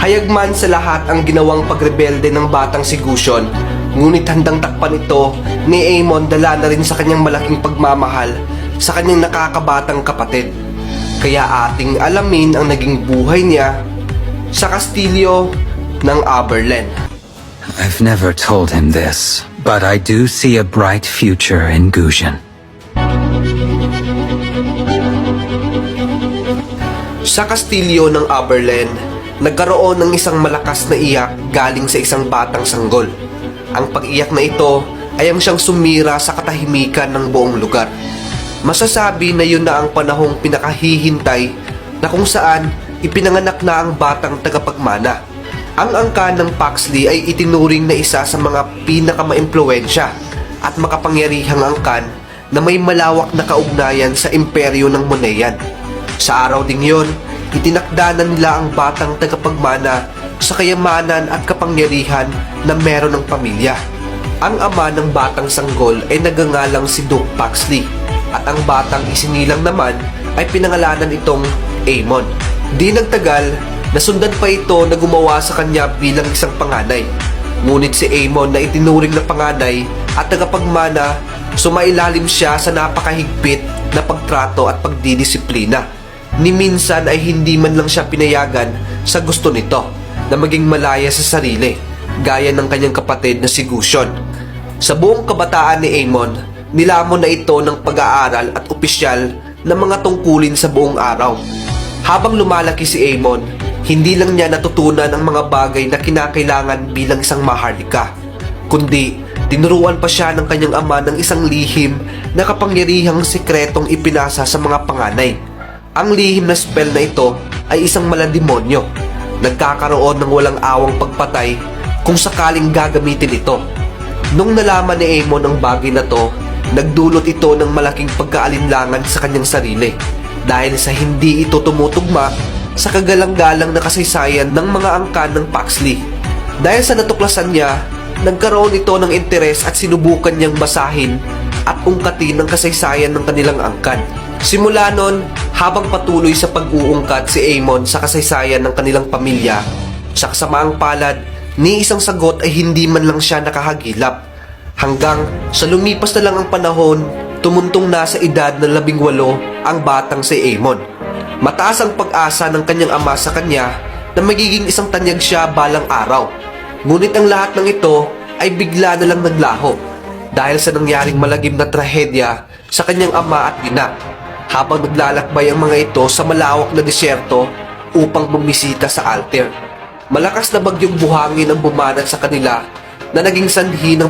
Hayag man sa lahat ang ginawang pagrebelde ng batang si Gusion, ngunit handang takpan ito ni Aemon dala na rin sa kanyang malaking pagmamahal sa kanyang nakakabatang kapatid. Kaya ating alamin ang naging buhay niya sa kastilyo ng Aberlen. I've never told him this, but I do see a bright future in Gusion. Sa kastilyo ng Aberlen, nagkaroon ng isang malakas na iyak galing sa isang batang sanggol. Ang pag-iyak na ito ay ang siyang sumira sa katahimikan ng buong lugar. Masasabi na yun na ang panahong pinakahihintay na kung saan ipinanganak na ang batang tagapagmana. Ang angkan ng Paxley ay itinuring na isa sa mga pinakamaimpluwensya at makapangyarihang angkan na may malawak na kaugnayan sa imperyo ng Moneian. Sa araw ding yon, itinakda na nila ang batang tagapagmana sa kayamanan at kapangyarihan na meron ng pamilya. Ang ama ng batang sanggol ay nagangalang si Duke Paxley at ang batang isinilang naman ay pinangalanan itong Aemon. Di nagtagal, nasundan pa ito na gumawa sa kanya bilang isang panganay. Ngunit si Aemon na itinuring na panganay at tagapagmana, sumailalim siya sa napakahigpit na pagtrato at pagdidisiplina. Ni minsan ay hindi man lang siya pinayagan sa gusto nito na maging malaya sa sarili, gaya ng kanyang kapatid na si Gusion. Sa buong kabataan ni Aemon, nilamon na ito ng pag-aaral at opisyal na mga tungkulin sa buong araw. Habang lumalaki si Aemon, hindi lang niya natutunan ang mga bagay na kinakailangan bilang isang maharlika, kundi tinuruan pa siya ng kanyang ama ng isang lihim na kapangyarihang sikretong ipinasa sa mga panganay. Ang lihim na spell na ito ay isang malademonyo. Nagkakaroon ng walang awang pagpatay kung sakaling gagamitin ito. Nung nalaman ni Aemon ang bagay na to, nagdulot ito ng malaking pagkaalinlangan sa kanyang sarili dahil sa hindi ito tumutugma sa kagalang-galang na kasaysayan ng mga angkan ng Paxley. Dahil sa natuklasan niya, nagkaroon ito ng interes at sinubukan niyang basahin at ungkatin ang kasaysayan ng kanilang angkan. Simula nun, habang patuloy sa pag-uungkat si Aemon sa kasaysayan ng kanilang pamilya, sa kasamaang palad, ni isang sagot ay hindi man lang siya nakahagilap. Hanggang sa lumipas na lang ang panahon, tumuntong na sa edad na 18 ang batang si Aemon. Mataas ang pag-asa ng kanyang ama sa kanya na magiging isang tanyag siya balang araw. Ngunit ang lahat ng ito ay bigla na lang naglaho dahil sa nangyaring malagim na trahedya sa kanyang ama at ina, habang naglalakbay ang mga ito sa malawak na disyerto upang bumisita sa altar. Malakas na bagyong buhangin ang bumanat sa kanila na naging sanhi ng